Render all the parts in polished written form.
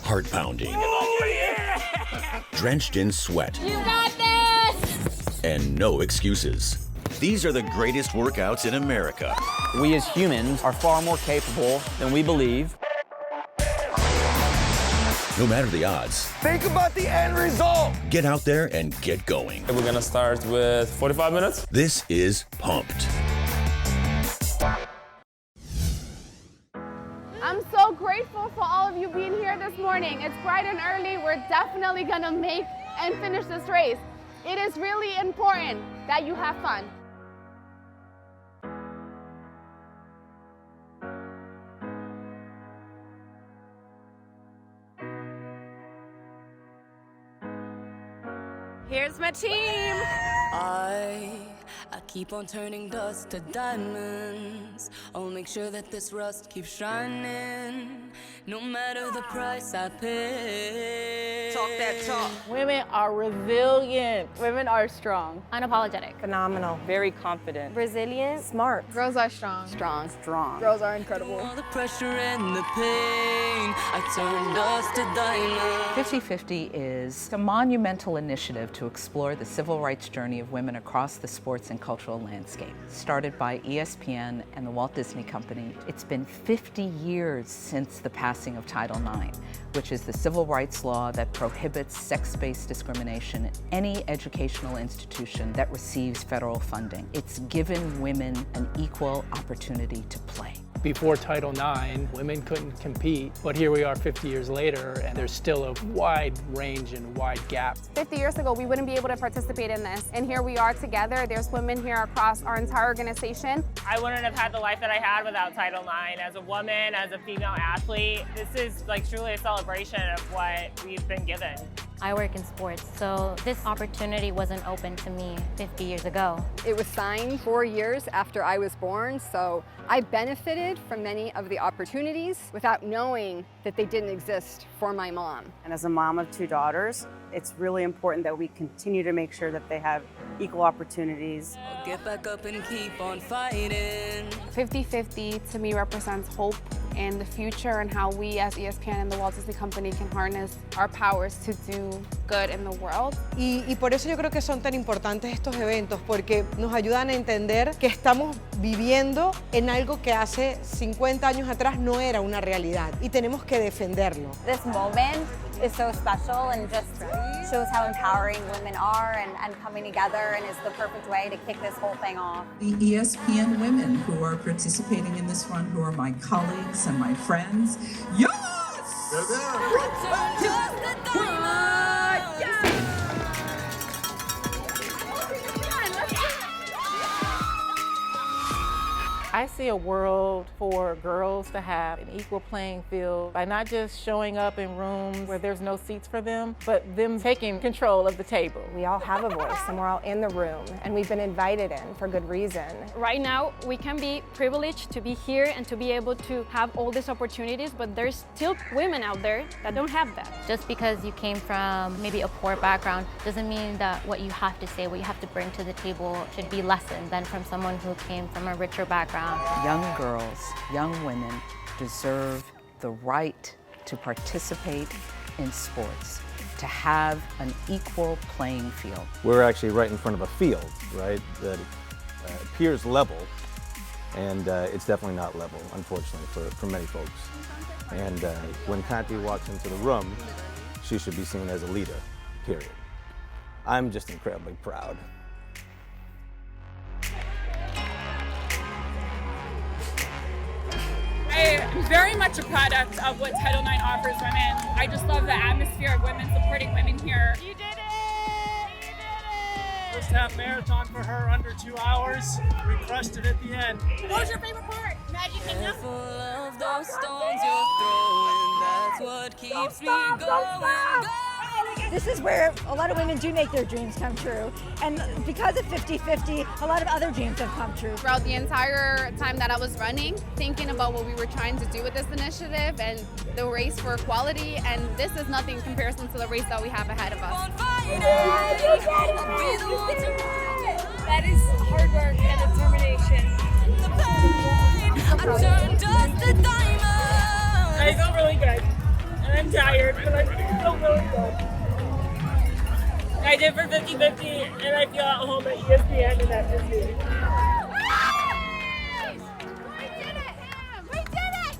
heart pounding, drenched in sweat. You got this! And no excuses. These are the greatest workouts in America. We as humans are far more capable than we believe. No matter the odds, think about the end result. Get out there and get going. We're gonna start with 45 minutes. This is Pumped. I'm so grateful for all of you being here this morning. It's bright and early. We're definitely gonna make and finish this race. It is really important that you have fun. Here's my team. I keep on turning dust to diamonds. I'll make sure that this rust keeps shining, no matter the price I pay. Talk that talk. Women are resilient. Women are strong. Unapologetic. Phenomenal. Very confident. Resilient. Smart. Girls are strong. Strong. Strong. Girls are incredible. All the pressure and the pain, I turn dust to diamonds. 50/50 is a monumental initiative to explore the civil rights journey of women across the sports and cultural landscape. Started by ESPN and the Walt Disney Company, it's been 50 years since the passing of Title IX, which is the civil rights law that prohibits sex-based discrimination in any educational institution that receives federal funding. It's given women an equal opportunity to play. Before Title IX, women couldn't compete, but here we are 50 years later, and there's still a wide range and wide gap. 50 years ago, we wouldn't be able to participate in this, and here we are together. There's women here across our entire organization. I wouldn't have had the life that I had without Title IX. As a woman, as a female athlete, this is truly a celebration of what we've been given. I work in sports, so this opportunity wasn't open to me 50 years ago. It was signed 4 years after I was born, so I benefited from many of the opportunities without knowing that they didn't exist for my mom. And as a mom of 2 daughters, it's really important that we continue to make sure that they have equal opportunities. I'll get back up and keep on fighting. 50/50 to me represents hope and the future and how we as ESPN and the Walt Disney Company can harness our powers to do good in the world. Y por eso yo creo que son tan importantes estos eventos, porque nos ayudan a entender que estamos viviendo en algo que hace 50 años atrás no era una realidad y tenemos que defenderlo. This moment is so special and just shows how empowering women are and coming together, and is the perfect way to kick this whole thing off. The ESPN women who are participating in this one, who are my colleagues and my friends. Yes! They're there. I see a world for girls to have an equal playing field by not just showing up in rooms where there's no seats for them, but them taking control of the table. We all have a voice and we're all in the room, and we've been invited in for good reason. Right now, we can be privileged to be here and to be able to have all these opportunities, but there's still women out there that don't have that. Just because you came from maybe a poor background doesn't mean that what you have to say, what you have to bring to the table should be lessened than from someone who came from a richer background. Young girls, young women deserve the right to participate in sports, to have an equal playing field. We're actually right in front of a field, right, that appears level, and it's definitely not level, unfortunately, for many folks. And when Conti walks into the room, she should be seen as a leader, period. I'm just incredibly proud. I'm very much a product of what Title IX offers women. I just love the atmosphere of women supporting women here. You did it! You did it! First half marathon for her, under 2 hours. We crushed it at the end. What was your favorite part? Magic Kingdom? Full of those stones you're throwing, that's what keeps me going. This is where a lot of women do make their dreams come true. And because of 50/50, a lot of other dreams have come true. Throughout the entire time that I was running, thinking about what we were trying to do with this initiative and the race for equality, and this is nothing in comparison to the race that we have ahead of us. That is hard work and determination. I feel really good. And I'm tired, but I feel really good. I did for 50-50, and I feel at home at ESPN and at Disney.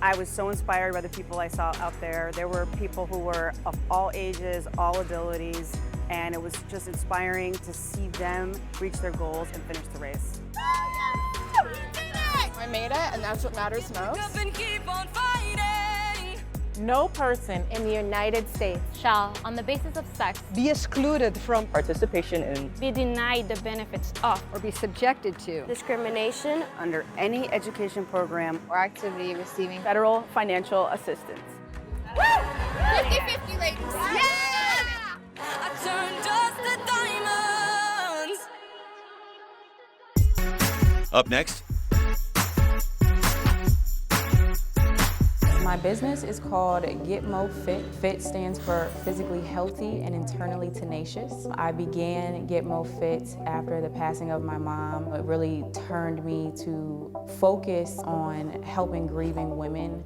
I was so inspired by the people I saw out there. There were people who were of all ages, all abilities, and it was just inspiring to see them reach their goals and finish the race. I made it, and that's what matters most. No person in the United States shall, on the basis of sex, be excluded from participation in, be denied the benefits of, or be subjected to discrimination under any education program or activity receiving federal financial assistance. 50-50, ladies. Yeah! I turned dust to diamonds. Up next, my business is called Get Mo Fit. Fit stands for physically healthy and internally tenacious. I began Get Mo Fit after the passing of my mom. It really turned me to focus on helping grieving women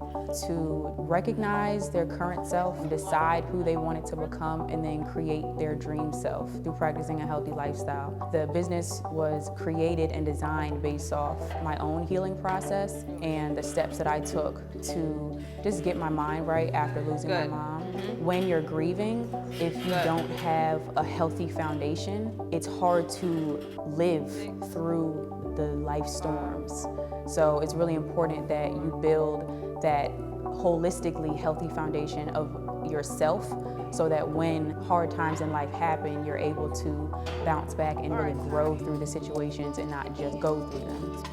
to recognize their current self, decide who they wanted to become, and then create their dream self through practicing a healthy lifestyle. The business was created and designed based off my own healing process and the steps that I took to just get my mind right after losing my mom. When you're grieving, if you don't have a healthy foundation, it's hard to live through the life storms. So it's really important that you build that holistically healthy foundation of yourself so that when hard times in life happen, you're able to bounce back and really grow through the situations and not just go through them.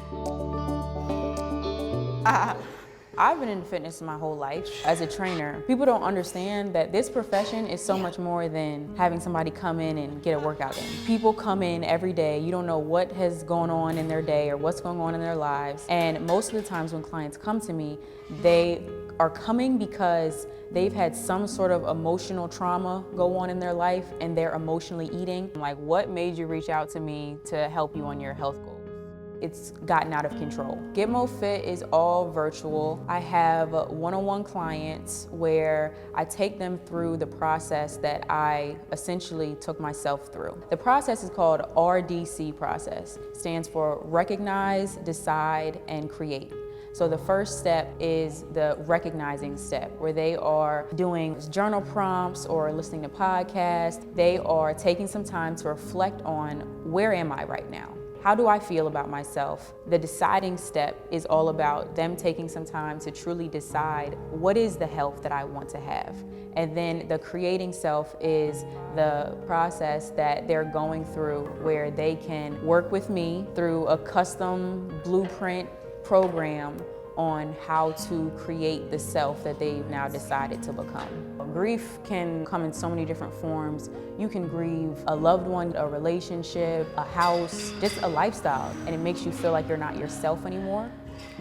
I've been in fitness my whole life as a trainer. People don't understand that this profession is so much more than having somebody come in and get a workout in. People come in every day. You don't know what has gone on in their day or what's going on in their lives. And most of the times when clients come to me, they are coming because they've had some sort of emotional trauma go on in their life and they're emotionally eating. Like, what made you reach out to me to help you on your health goals? It's gotten out of control. Get Mo Fit is all virtual. I have one-on-one clients where I take them through the process that I essentially took myself through. The process is called RDC process. It stands for Recognize, Decide, and Create. So the first step is the recognizing step, where they are doing journal prompts or listening to podcasts. They are taking some time to reflect on, where am I right now? How do I feel about myself? The deciding step is all about them taking some time to truly decide, what is the health that I want to have? And then the creating self is the process that they're going through where they can work with me through a custom blueprint program on how to create the self that they've now decided to become. Grief can come in so many different forms. You can grieve a loved one, a relationship, a house, just a lifestyle, and it makes you feel like you're not yourself anymore.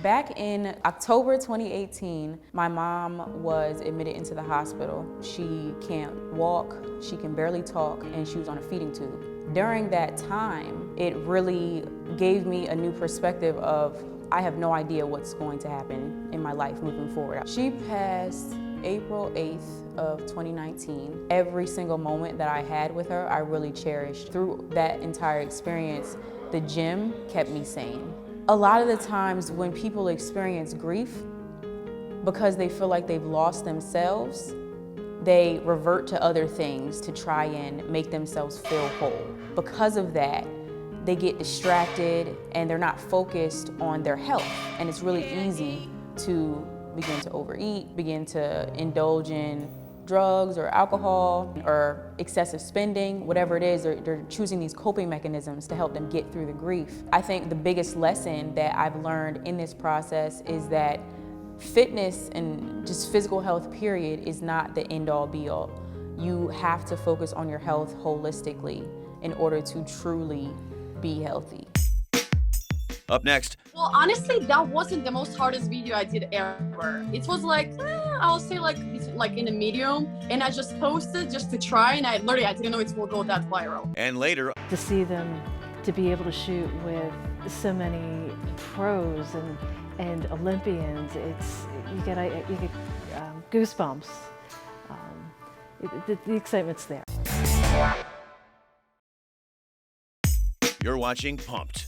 Back in October 2018, my mom was admitted into the hospital. She can't walk, she can barely talk, and she was on a feeding tube. During that time, it really gave me a new perspective of, I have no idea what's going to happen in my life moving forward. She passed April 8th of 2019. Every single moment that I had with her, I really cherished. Through that entire experience, the gym kept me sane. A lot of the times when people experience grief, because they feel like they've lost themselves, they revert to other things to try and make themselves feel whole. Because of that, they get distracted and they're not focused on their health. And it's really easy to begin to overeat, begin to indulge in drugs or alcohol or excessive spending, whatever it is, they're choosing these coping mechanisms to help them get through the grief. I think the biggest lesson that I've learned in this process is that fitness and just physical health, period, is not the end-all be-all. You have to focus on your health holistically in order to truly be healthy. Up next. Well, honestly, that wasn't the most hardest video I did ever. It was like, I'll say like in a medium, and I just posted just to try, and I didn't know it will go that viral. And later. To see them to be able to shoot with so many pros and Olympians, you get goosebumps. The excitement's there. You're watching Pumped.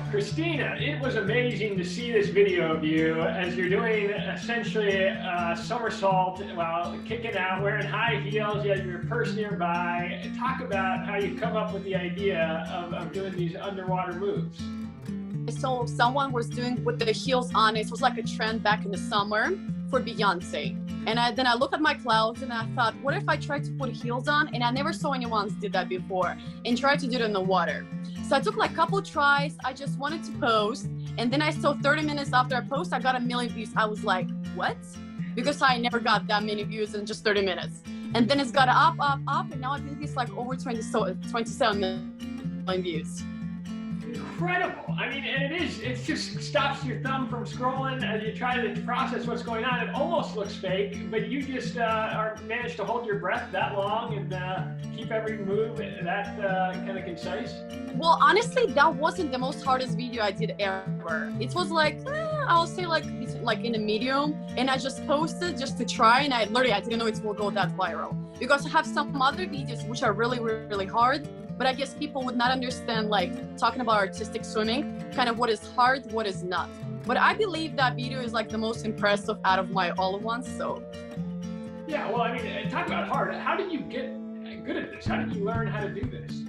Christina, it was amazing to see this video of you as you're doing essentially a somersault while kicking out, wearing high heels, you have your purse nearby. Talk about how you come up with the idea of doing these underwater moves. So someone was doing with the heels on. It was like a trend back in the summer for Beyonce. And then I looked at my clouds and I thought, what if I tried to put heels on? And I never saw anyone did that before and tried to do it in the water. So I took like a couple tries. I just wanted to post. And then I saw 30 minutes after I post, I got 1 million views. I was like, what? Because I never got that many views in just 30 minutes. And then it's got up. And now I think it's like over 27 million views. Incredible. I mean, and it just stops your thumb from scrolling as you try to process what's going on. It almost looks fake, but you just managed to hold your breath that long and keep every move that kind of concise. Well, honestly, that wasn't the most hardest video I did ever. It was like, I'll say like in a medium, and I just posted just to try, and I didn't know it will go that viral. Because I have some other videos which are really, really hard, but I guess people would not understand, like talking about artistic swimming, kind of what is hard, what is not. But I believe that video is like the most impressive out of my all ones, so. Yeah, well, I mean, talk about hard. How did you get good at this? How did you learn how to do this?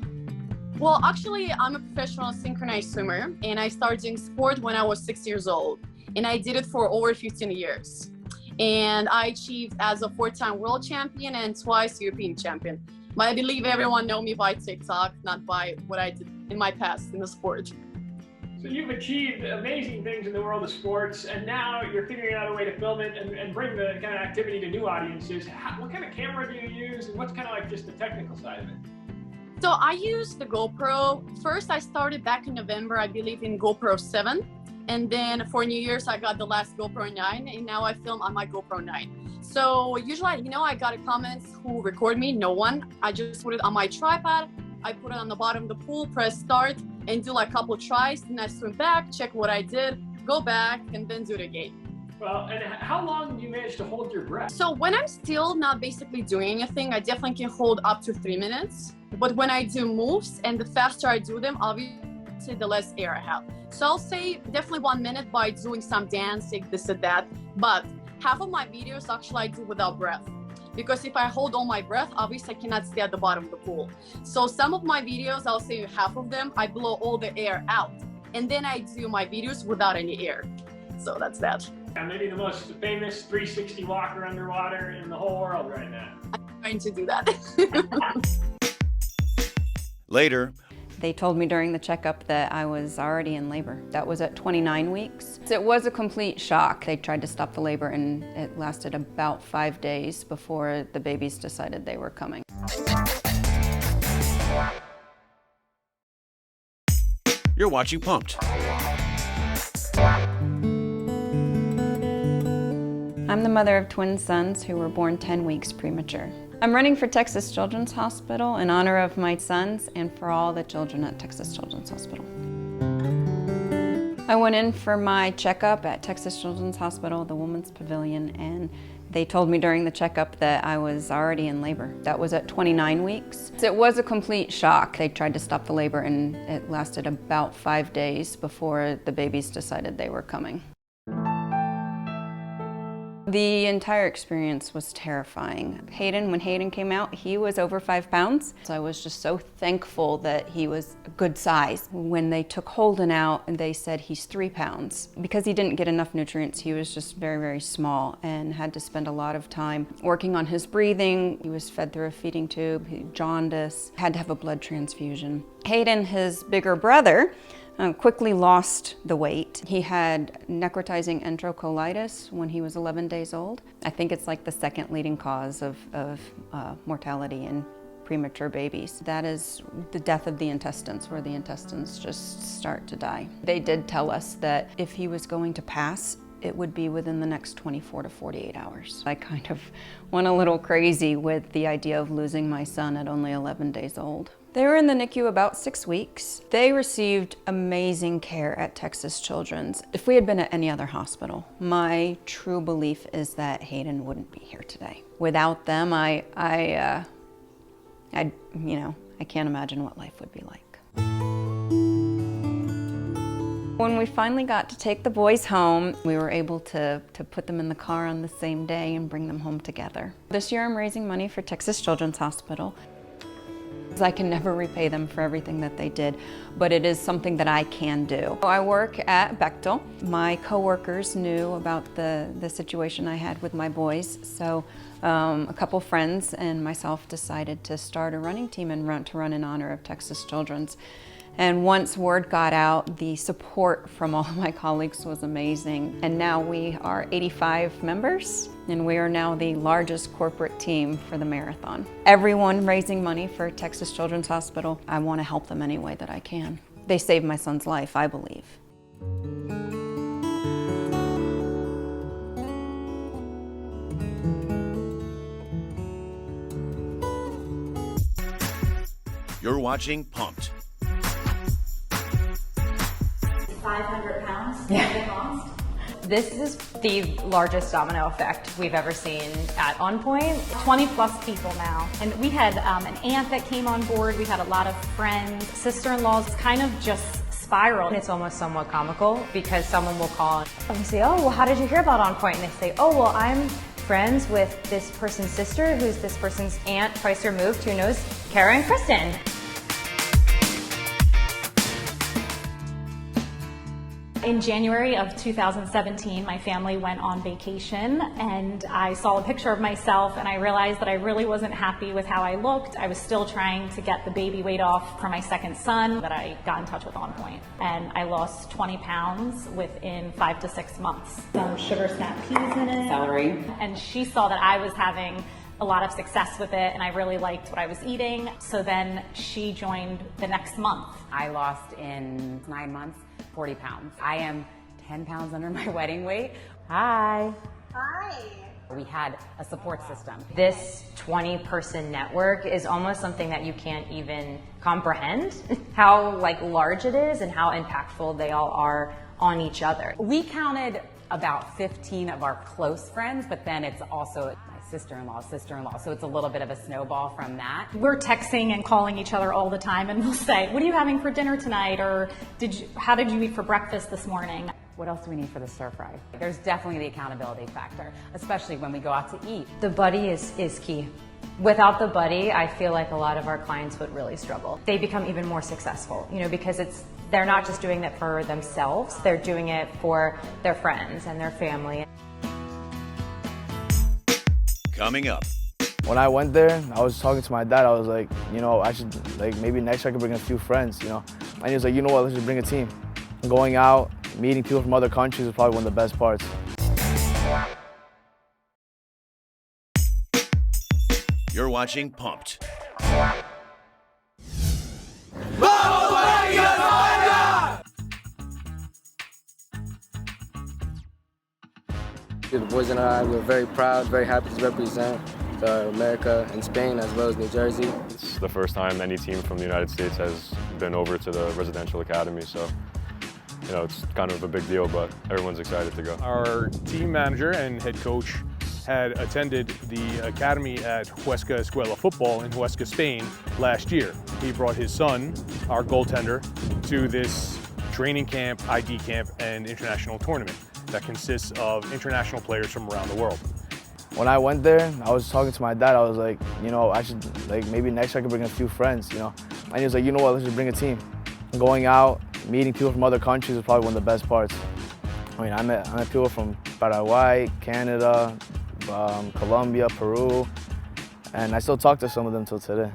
Well, actually, I'm a professional synchronized swimmer, and I started doing sport when I was 6 years old, and I did it for over 15 years. And I achieved as a 4-time world champion and twice European champion. But I believe everyone know me by TikTok, not by what I did in my past in the sport. So you've achieved amazing things in the world of sports, and now you're figuring out a way to film it and bring the kind of activity to new audiences. What kind of camera do you use, and what's kind of like just the technical side of it? So I used the GoPro. First, I started back in November, I believe, in GoPro 7. And then for New Year's, I got the last GoPro 9, and now I film on my GoPro 9. So usually, I got a comments who record me, no one. I just put it on my tripod. I put it on the bottom of the pool, press start, and do like a couple tries. Then I swim back, check what I did, go back, and then do it again. Well, and how long do you manage to hold your breath? So when I'm still not basically doing anything, I definitely can hold up to 3 minutes. But when I do moves, and the faster I do them, obviously the less air I have. So I'll say definitely 1 minute by doing some dancing, this and that. But half of my videos actually I do without breath. Because if I hold all my breath, obviously I cannot stay at the bottom of the pool. So some of my videos, I'll say half of them, I blow all the air out. And then I do my videos without any air. So that's that. Maybe the most famous 360 walker underwater in the whole world right now. I'm trying to do that. Later. They told me during the checkup that I was already in labor. That was at 29 weeks. It was a complete shock. They tried to stop the labor and it lasted about 5 days before the babies decided they were coming. You're watching Pumped. I'm the mother of twin sons who were born 10 weeks premature. I'm running for Texas Children's Hospital in honor of my sons and for all the children at Texas Children's Hospital. I went in for my checkup at Texas Children's Hospital, the Women's Pavilion, and they told me during the checkup that I was already in labor. That was at 29 weeks. It was a complete shock. They tried to stop the labor and it lasted about 5 days before the babies decided they were coming. The entire experience was terrifying. When Hayden came out, he was over 5 pounds. So I was just so thankful that he was a good size. When they took Holden out, they said he's 3 pounds. Because he didn't get enough nutrients, he was just very, very small and had to spend a lot of time working on his breathing. He was fed through a feeding tube, jaundice, had to have a blood transfusion. Hayden, his bigger brother, quickly lost the weight. He had necrotizing enterocolitis when he was 11 days old. I think it's like the second leading cause of mortality in premature babies. That is the death of the intestines, where the intestines just start to die. They did tell us that if he was going to pass, it would be within the next 24 to 48 hours. I kind of went a little crazy with the idea of losing my son at only 11 days old. They were in the NICU about 6 weeks. They received amazing care at Texas Children's. If we had been at any other hospital, my true belief is that Hayden wouldn't be here today. Without them, I can't imagine what life would be like. When we finally got to take the boys home, we were able to put them in the car on the same day and bring them home together. This year I'm raising money for Texas Children's Hospital. I can never repay them for everything that they did, but it is something that I can do. I work at Bechtel. My coworkers knew about the situation I had with my boys, so a couple friends and myself decided to start a running team and run in honor of Texas Children's. And once word got out, the support from all of my colleagues was amazing. And now we are 85 members, and we are now the largest corporate team for the marathon. Everyone raising money for Texas Children's Hospital, I want to help them any way that I can. They saved my son's life, I believe. You're watching Pumped. 500 pounds they lost. This is the largest domino effect we've ever seen at On Point. 20 plus people now. And we had an aunt that came on board. We had a lot of friends, sister-in-laws, kind of just spiraled. It's almost somewhat comical because someone will call and we say, oh, well, how did you hear about On Point? And they say, oh, well, I'm friends with this person's sister, who's this person's aunt twice removed, who knows Kara and Kristen. In January of 2017, my family went on vacation and I saw a picture of myself and I realized that I really wasn't happy with how I looked. I was still trying to get the baby weight off for my second son, but I got in touch with On Point. And I lost 20 pounds within 5 to 6 months. Some sugar snap peas in it. Celery. And she saw that I was having a lot of success with it and I really liked what I was eating. So then she joined the next month. I lost in 9 months 40 pounds. I am 10 pounds under my wedding weight. Hi. Hi. We had a support system. This 20-person network is almost something that you can't even comprehend how large it is and how impactful they all are on each other. We counted about 15 of our close friends, but then it's also sister-in-law, so it's a little bit of a snowball from that. We're texting and calling each other all the time and we'll say, what are you having for dinner tonight? Or how did you eat for breakfast this morning? What else do we need for the stir fry? There's definitely the accountability factor, especially when we go out to eat. The buddy is key. Without the buddy, I feel like a lot of our clients would really struggle. They become even more successful, because they're not just doing it for themselves, they're doing it for their friends and their family. Coming up. When I went there, I was talking to my dad. I was like, I should, maybe next year I could bring a few friends, And he was like, you know what, let's just bring a team. Going out, meeting people from other countries is probably one of the best parts. You're watching Pumped. The boys and I, we're very proud, very happy to represent America and Spain as well as New Jersey. It's the first time any team from the United States has been over to the residential academy, so it's kind of a big deal, but everyone's excited to go. Our team manager and head coach had attended the academy at Huesca Escuela Football in Huesca, Spain last year. He brought his son, our goaltender, to this training camp, ID camp, and international tournament that consists of international players from around the world. When I went there, I was talking to my dad. I was like, I should, maybe next year I could bring a few friends, And he was like, you know what, let's just bring a team. Going out, meeting people from other countries is probably one of the best parts. I met people from Paraguay, Canada, Colombia, Peru, and I still talk to some of them till today.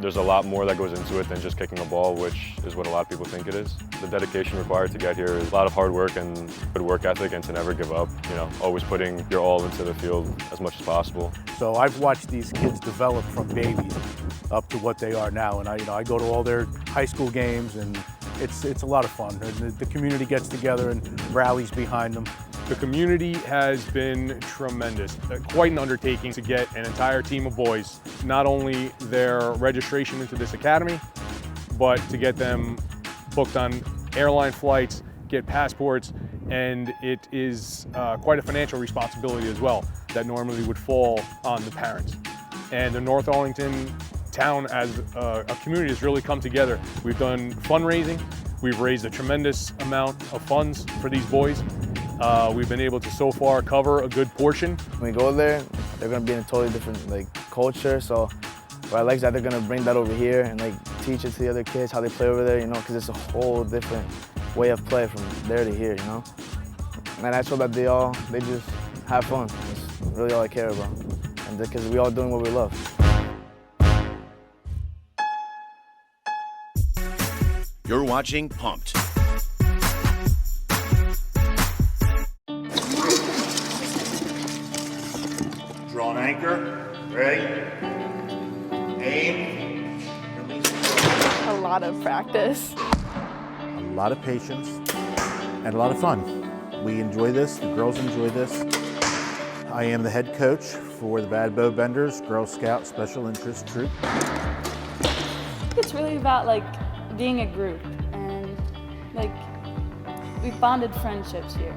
There's a lot more that goes into it than just kicking a ball, which is what a lot of people think it is. The dedication required to get here is a lot of hard work and good work ethic, and to never give up, always putting your all into the field as much as possible. So I've watched these kids develop from babies up to what they are now, and I go to all their high school games, and it's a lot of fun. The community gets together and rallies behind them. The community has been tremendous. Quite an undertaking to get an entire team of boys, not only their registration into this academy, but to get them booked on airline flights, get passports, and it is quite a financial responsibility as well that normally would fall on the parents. And the North Arlington town as a community has really come together. We've done fundraising, we've raised a tremendous amount of funds for these boys. We've been able to so far cover a good portion. When we go there, they're gonna be in a totally different culture, so what I like is that they're gonna bring that over here and teach it to the other kids how they play over there, because it's a whole different way of play from there to here, And I show that they just have fun. That's really all I care about, and because we all doing what we love. You're watching Pumped. Draw an anchor. Ready? Aim. Release. A lot of practice. A lot of patience and a lot of fun. We enjoy this. The girls enjoy this. I am the head coach for the Bad Bow Benders Girl Scout Special Interest Troop. It's really about being a group, and we've bonded friendships here.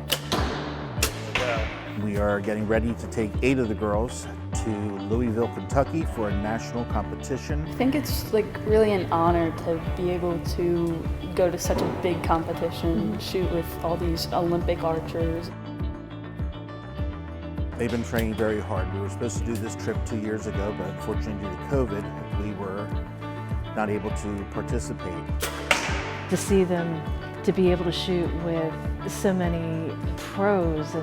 We are getting ready to take 8 of the girls to Louisville, Kentucky for a national competition. I think it's really an honor to be able to go to such a big competition, shoot with all these Olympic archers. They've been training very hard. We were supposed to do this trip 2 years ago, but unfortunately due to COVID, we were not able to participate. To see them, to be able to shoot with so many pros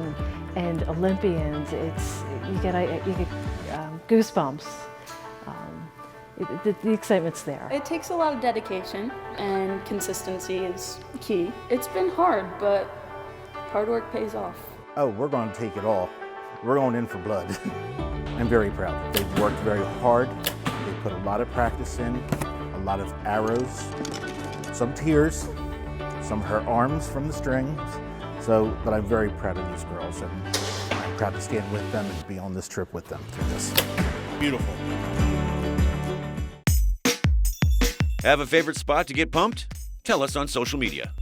and Olympians, you get goosebumps. The excitement's there. It takes a lot of dedication, and consistency is key. It's been hard, but hard work pays off. Oh, we're going to take it all. We're going in for blood. I'm very proud. They've worked very hard. They put a lot of practice in, a lot of arrows, some tears, some hurt arms from the strings. But I'm very proud of these girls, and I'm proud to stand with them and be on this trip with them through this. Beautiful. Have a favorite spot to get pumped? Tell us on social media.